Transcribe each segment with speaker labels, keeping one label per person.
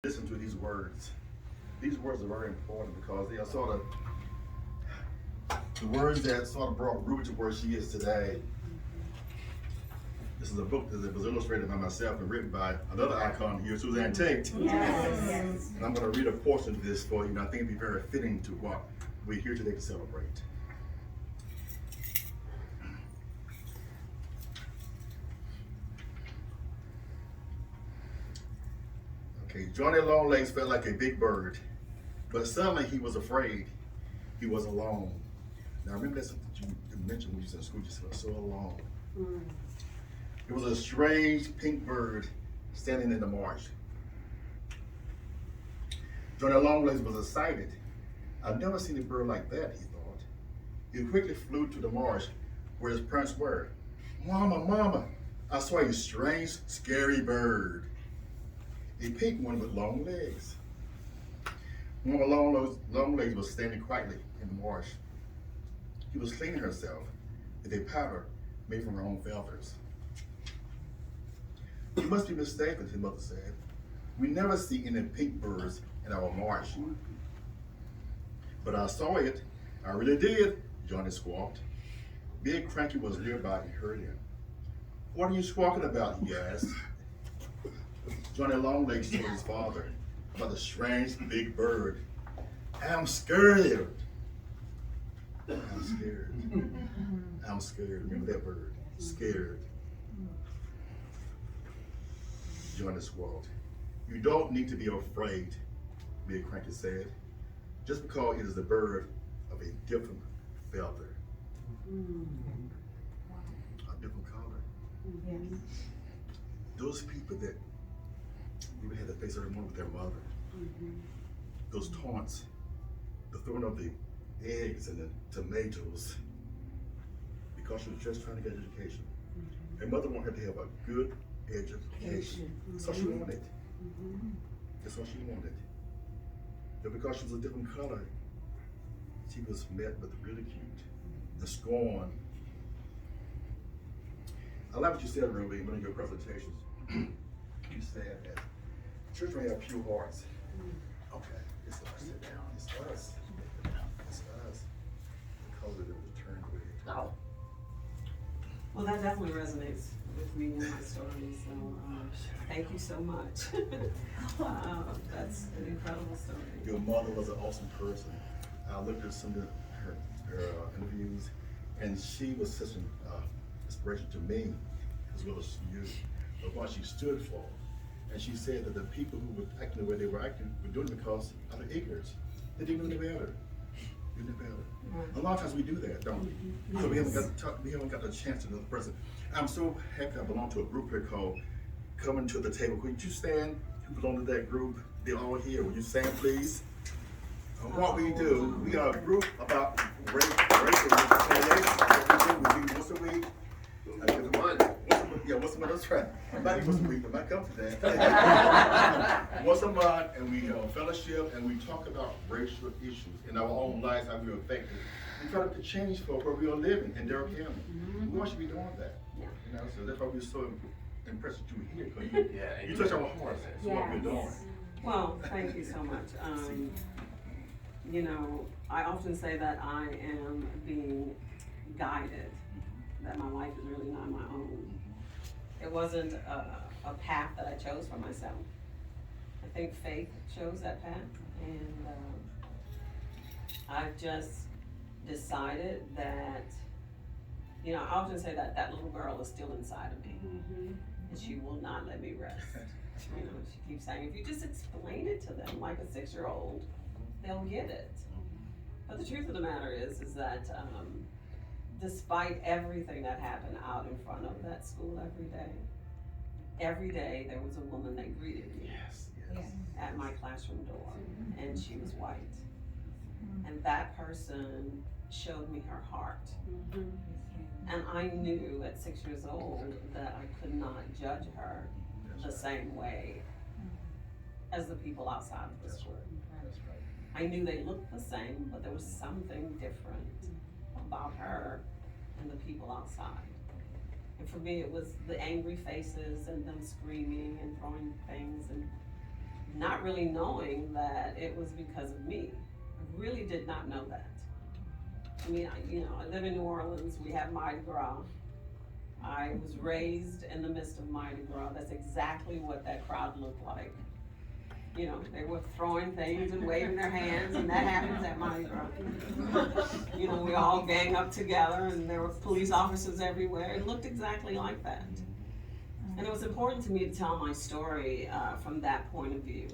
Speaker 1: Listen to these words. These words are very important because they are sort of the words that sort of brought Ruby to where she is today. This is a book that was illustrated by myself and written by another icon here, Suzanne Tate.
Speaker 2: Yes.
Speaker 1: And I'm going to read a portion of this for you, and I think it'd be very fitting to what we're here today to celebrate. Okay, Johnny Longlegs felt like a big bird, but suddenly he was afraid. He was alone. Now remember that's something you mentioned when you was in school, you felt so alone. It was a strange pink bird standing in the marsh. Johnny Longlegs was excited. I've never seen a bird like that, he thought. He quickly flew to the marsh where his parents were. Mama, Mama, I saw a strange, scary bird. A pink one with long legs. Mama Longlegs was standing quietly in the marsh. She was cleaning herself with a powder made from her own feathers. You must be mistaken, his mother said. We never see any pink birds in our marsh. But I saw it. I really did, Johnny squawked. Big Cranky was nearby and heard him. What are you squawking about, he asked. Johnny Longlegs told his father about the strange big bird. I'm scared. I'm scared. I'm scared. Remember that word, scared. Johnny squawked. You don't need to be afraid, Big Cranky said, just because it is a bird of a different feather. A different color.
Speaker 2: Yes.
Speaker 1: Those people that we had to face every morning with their mother, those taunts, the throwing of the eggs and the tomatoes, because she was just trying to get education. Her mother wanted her to have a good education. That's all she wanted. That's all she wanted. But because she was a different color, she was met with ridicule, the scorn. I like what you said, Ruby, in one of your presentations. You said that children have pure hearts. Okay, it's us. Sit down. It's us. It's us. The color that was turned away.
Speaker 3: Oh. Well, that definitely resonates with me and my story, so thank you so much. That's an incredible story.
Speaker 1: Your mother was an awesome person. I looked at some of her interviews, and she was such an inspiration to me, as well as you, of what she stood for. And she said that the people who were acting the way they were acting were doing it because out of ignorance. They didn't know any better. They didn't know better. A lot of times we do that, don't we? So we haven't got the chance to know the person. I'm so happy I belong to a group here called Coming to the Table. Could you stand? You belong to that group. They're all here. Will you stand, please? What we do, we are a group about racial reconciliation. We do once a week. Once a month, that's right. It might be once a week, it might come to that. Once a month, and we fellowship, and we talk about racial issues in our own lives, how we are affected. We try to change for where we are living in Darrell County. We all should be doing that. You know, so that's why we're so impressed that you were here, because you touch our hearts. That's what we're doing.
Speaker 3: Well, thank you so much. You know, I often say that I am being guided, that my life is really not my own. It wasn't a path that I chose for myself. I think faith chose that path, and I've just decided that, you know, I often say that that little girl is still inside of me, and she will not let me rest. You know, she keeps saying, if you just explain it to them like a 6-year-old, they'll get it. But the truth of the matter is that despite everything that happened out in front of that school every day there was a woman that greeted me at my classroom door, and she was white. And that person showed me her heart. And I knew at 6 years old that I could not judge her the same way as the people outside of the school. I knew they looked the same, but there was something different about her and the people outside. And for me, it was the angry faces and them screaming and throwing things and not really knowing that it was because of me. I really did not know that. I mean, I live in New Orleans, we have Mardi Gras. I was raised in the midst of Mardi Gras. That's exactly what that crowd looked like. They were throwing things and waving their hands, and that happens at Mardi Gras. We all gang up together, and there were police officers everywhere. It looked exactly like that. And it was important to me to tell my story from that point of view,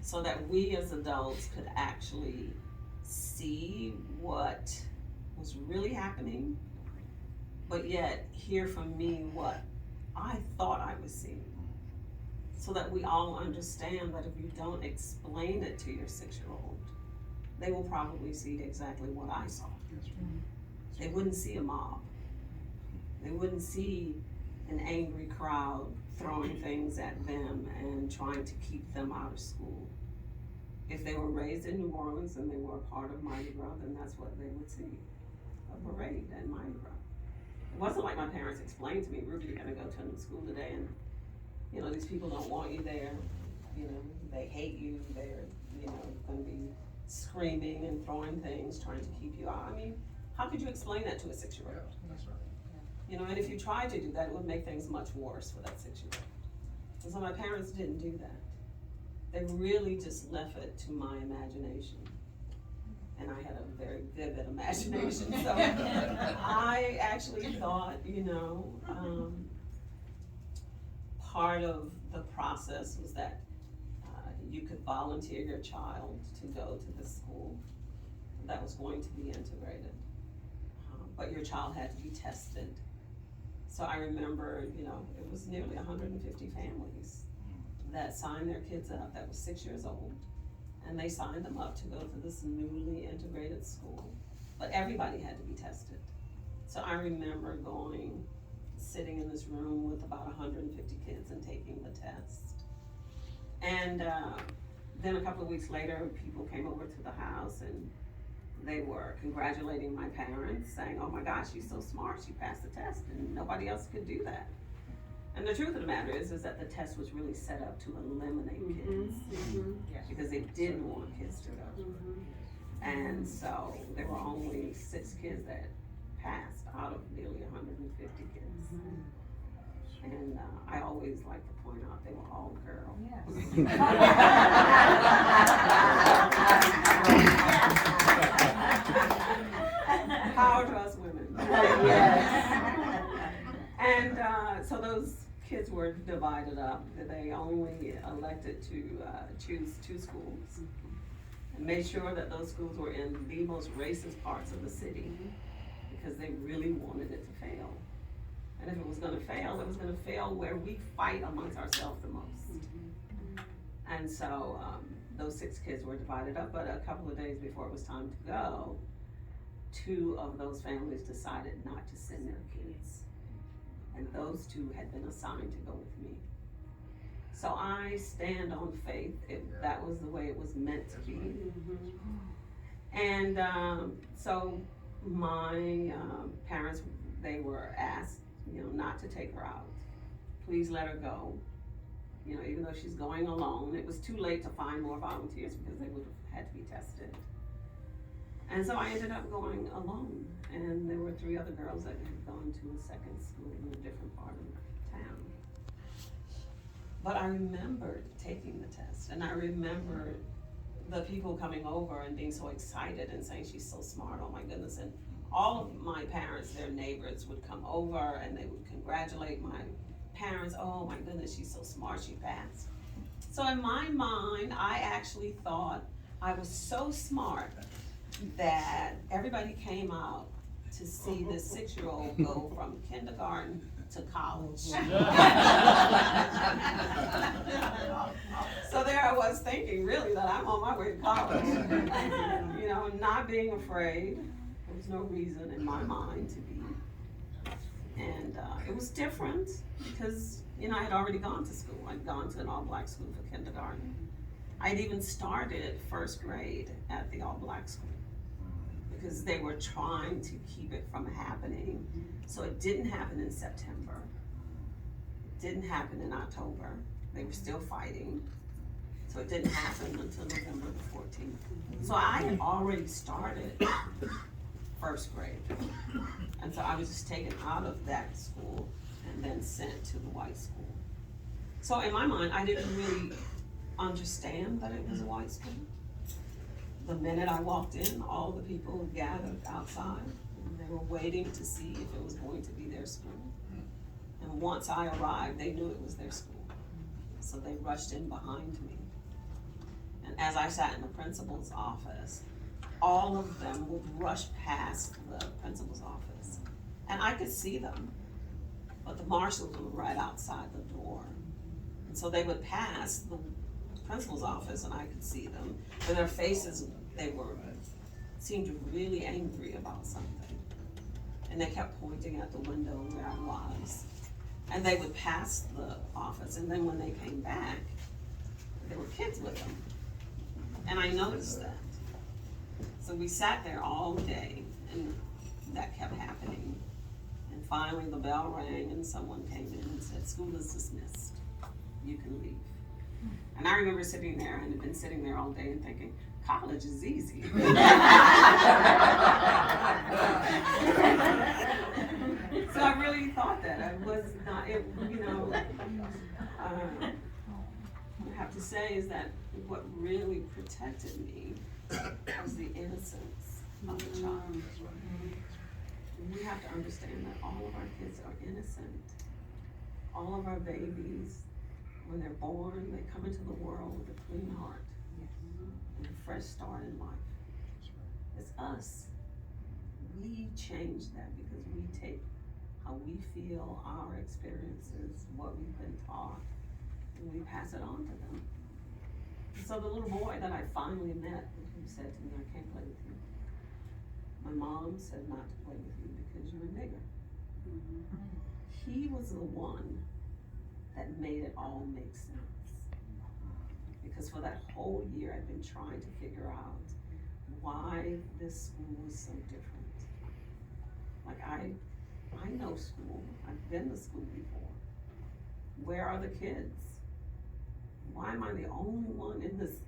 Speaker 3: so that we as adults could actually see what was really happening, but yet hear from me what I thought I was seeing. So that we all understand that if you don't explain it to your 6-year-old, they will probably see exactly what I saw. They wouldn't see a mob. They wouldn't see an angry crowd throwing things at them and trying to keep them out of school. If they were raised in New Orleans and they were a part of Mardi Gras, then that's what they would see, a parade at Mardi Gras. It wasn't like my parents explained to me, Ruby, you're gonna go to a new school today, and these people don't want you there, they hate you, they're, gonna be screaming and throwing things, trying to keep you out. I mean, how could you explain that to a 6-year-old?
Speaker 1: Yeah, that's right.
Speaker 3: And if you tried to do that, it would make things much worse for that 6-year-old. And so my parents didn't do that. They really just left it to my imagination. And I had a very vivid imagination, so I actually thought, part of the process was that you could volunteer your child to go to the school that was going to be integrated. But your child had to be tested. So I remember, it was nearly 150 families that signed their kids up that was 6 years old. And they signed them up to go to this newly integrated school. But everybody had to be tested. So I remember sitting in this room with about 150 kids and taking the test. And then a couple of weeks later, people came over to the house and they were congratulating my parents, saying, oh my gosh, she's so smart, she passed the test, and nobody else could do that. And the truth of the matter is that the test was really set up to eliminate kids, because they didn't want kids to go. And so there were only 6 kids that passed out of nearly 150 kids. And I always like to point out they were all girls. Power to us women. And so those kids were divided up. They only elected to choose 2 schools and made sure that those schools were in the most racist parts of the city, because they really wanted it to fail. And if it was gonna fail, it was gonna fail where we fight amongst ourselves the most. And so those 6 kids were divided up, but a couple of days before it was time to go, 2 of those families decided not to send their kids. And those 2 had been assigned to go with me. So I stand on faith. That was the way it was meant to be. And so my parents, they were asked, not to take her out. Please let her go. Even though she's going alone. It was too late to find more volunteers because they would have had to be tested. And so I ended up going alone. And there were 3 other girls that had gone to a second school in a different part of town. But I remembered taking the test, and I remembered the people coming over and being so excited and saying, she's so smart, oh my goodness. And all of my parents, their neighbors, would come over and they would congratulate my parents, oh my goodness, she's so smart, she passed. So in my mind, I actually thought I was so smart that everybody came out to see this 6-year-old go from kindergarten to college. So there I was thinking, really, that I'm on my way to college. Not being afraid. There was no reason in my mind to be. And it was different because, I had already gone to school. I'd gone to an all-black school for kindergarten. I'd even started 1st grade at the all-black school, because they were trying to keep it from happening. So it didn't happen in September. It didn't happen in October. They were still fighting. So it didn't happen until November the 14th. So I had already started first grade. And so I was just taken out of that school and then sent to the white school. So in my mind, I didn't really understand that it was a white school. The minute I walked in, all the people gathered outside, and they were waiting to see if it was going to be their school. And once I arrived, they knew it was their school. So they rushed in behind me. And as I sat in the principal's office, all of them would rush past the principal's office. And I could see them, but the marshals were right outside the door. And so they would pass the principal's office and I could see them. And their faces, seemed really angry about something. And they kept pointing at the window where I was. And they would pass the office, and then when they came back, there were kids with them. And I noticed that. So we sat there all day, and that kept happening. And finally the bell rang and someone came in and said, "School is dismissed. You can leave." And I remember sitting there and had been sitting there all day and thinking, college is easy. So I really thought that. I was not, I have to say is that what really protected me was the innocence of the child. We have to understand that all of our kids are innocent. All of our babies, when they're born, they come into the world with a clean heart and a fresh start in life. It's us. We change that because we take how we feel, our experiences, what we've been taught, and we pass it on to them. So the little boy that I finally met, who said to me, "I can't play with you. My mom said not to play with you because you're a nigger." He was the one that made it all make sense. Because for that whole year, I've been trying to figure out why this school was so different. Like I know school, I've been to school before. Where are the kids? Why am I the only one in this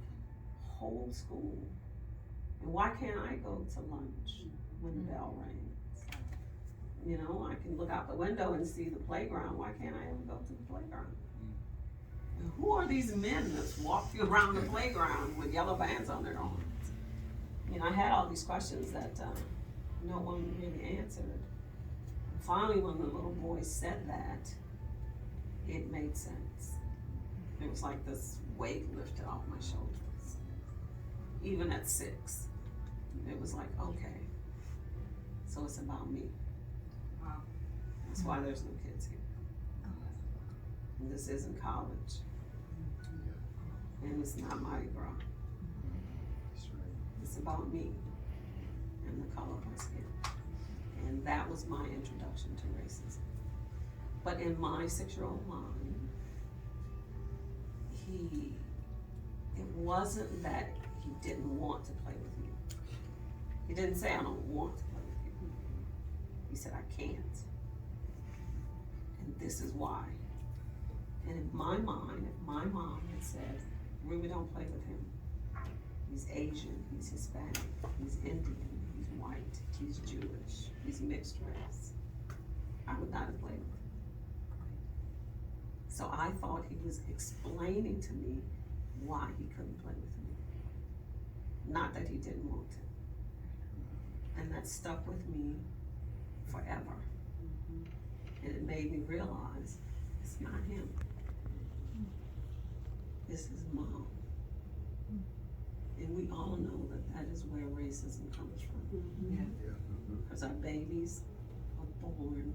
Speaker 3: whole school? And why can't I go to lunch when the bell rings? You know, I can look out the window and see the playground. Why can't I ever go to the playground? And who are these men that's walking around the playground with yellow bands on their arms? You know, I had all these questions that no one really answered. And finally, when the little boy said that, it made sense. It was like this weight lifted off my shoulders. Even at 6, it was like, okay, so it's about me.
Speaker 2: Wow.
Speaker 3: That's why there's no kids here. And this isn't college. And it's not Mardi Gras. It's about me and the color of my skin. And that was my introduction to racism. But in my 6-year-old mind, it wasn't that he didn't want to play with me. He didn't say, "I don't want to play with you." He said, "I can't. And this is why." And in my mind, if my mom had said, "Ruby, don't play with him. He's Asian, he's Hispanic, he's Indian, he's white, he's Jewish, he's mixed race," I would not have played with him. So I thought he was explaining to me why he couldn't play with me. Not that he didn't want to. And that stuck with me forever. And it made me realize it's not him. It's his mom. And we all know that that is where racism comes from. Because our babies are born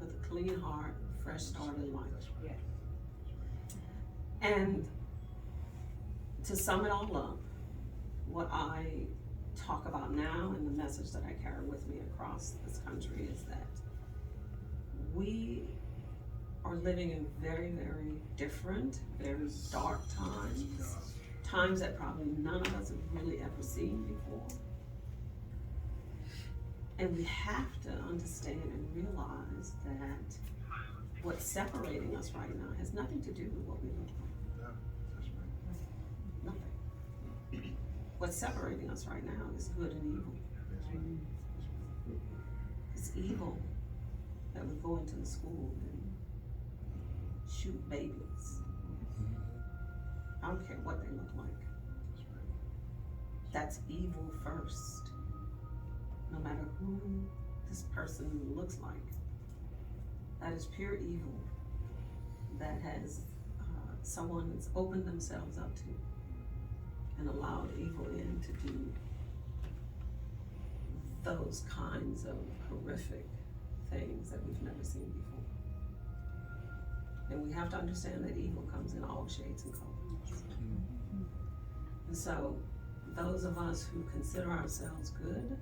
Speaker 3: with a clean heart, fresh start in life.
Speaker 2: Yes.
Speaker 3: And to sum it all up, what I talk about now and the message that I carry with me across this country is that we are living in very, very different, very dark times. Times that probably none of us have really ever seen before. And we have to understand and realize that what's separating us right now has nothing to do with what we look like. what's separating us right now is good and evil. It's evil that would go into the school and shoot babies. I don't care what they look like. That's evil first. No matter who this person looks like. That is pure evil that has someone that's opened themselves up to and allowed evil in to do those kinds of horrific things that we've never seen before. And we have to understand that evil comes in all shades and colors. And so those of us who consider ourselves good,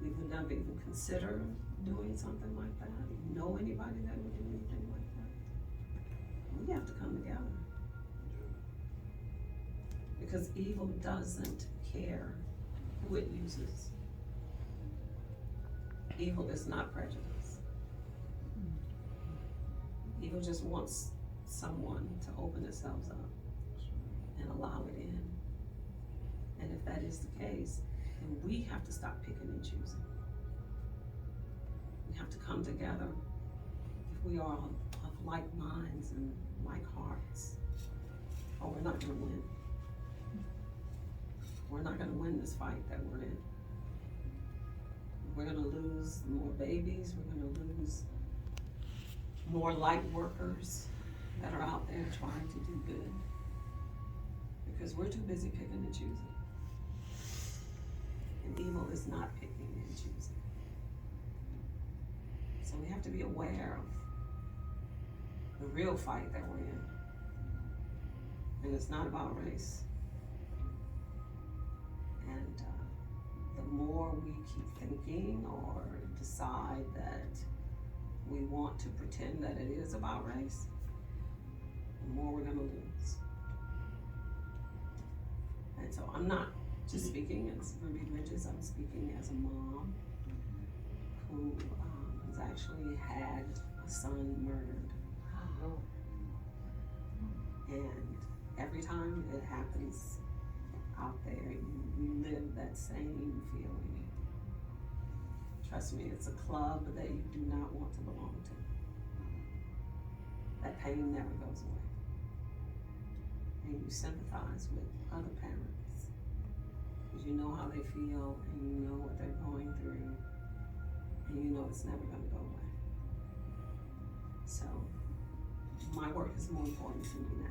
Speaker 3: we would never even consider doing something like that, know anybody that would do anything like that. We have to come together. Because evil doesn't care who it uses. Evil is not prejudice. Evil just wants someone to open themselves up and allow it in. And if that is the case, then we have to stop picking and choosing. We have to come together if we are of like minds and like hearts, or we're not gonna win. We're not gonna win this fight that we're in. We're gonna lose more babies, we're gonna lose more light workers that are out there trying to do good. Because we're too busy picking and choosing. And evil is not picking and choosing. So we have to be aware of the real fight that we're in. And it's not about race. And the more we keep thinking or decide that we want to pretend that it is about race, the more we're gonna lose. And so I'm not just speaking as Ruby Bridges, I'm speaking as a mom who has actually had a son murdered. And every time it happens out there, you live that same feeling. Trust me, it's a club that you do not want to belong to. That pain never goes away. And you sympathize with other parents because you know how they feel and you know what they're going through and you know it's never going to go away. So my work is more important to me now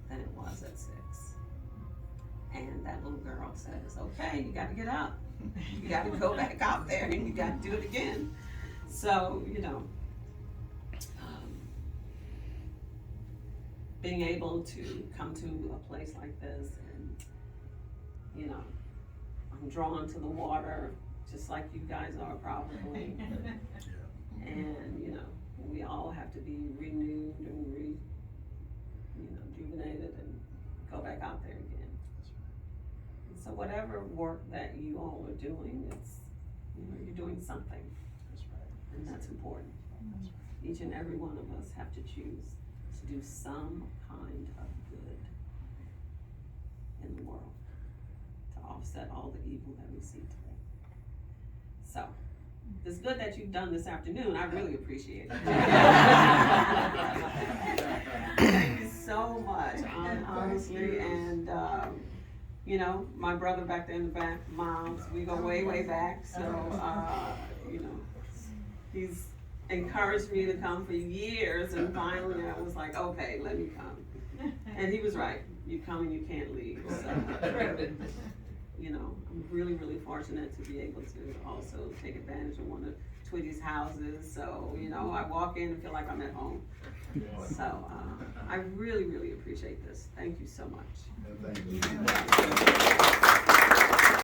Speaker 3: than it was at 6. And that little girl says, okay, you got to get up. You got to go back out there and you got to do it again. So, you know, being able to come to a place like this and, you know, I'm drawn to the water just like you guys are probably. And, you know, we all have to be renewed and rejuvenated and go back out there again. So whatever work that you all are doing, it's, you know, you're doing something. And that's important. Each and every one of us have to choose to do some kind of good in the world to offset all the evil that we see today. So, it's good that you've done this afternoon. I really appreciate it. Thank you so much, honestly, and you know, my brother back there in the back, Miles, we go way, way back, so, you know, he's encouraged me to come for years, and finally I was like, okay, let me come. And he was right, you come and you can't leave, so, you know, I'm really, really fortunate to be able to also take advantage of one of Twitty's houses, so, you know, I walk in and feel like I'm at home. So, I really, really appreciate this. Thank you so much.
Speaker 1: Thank you.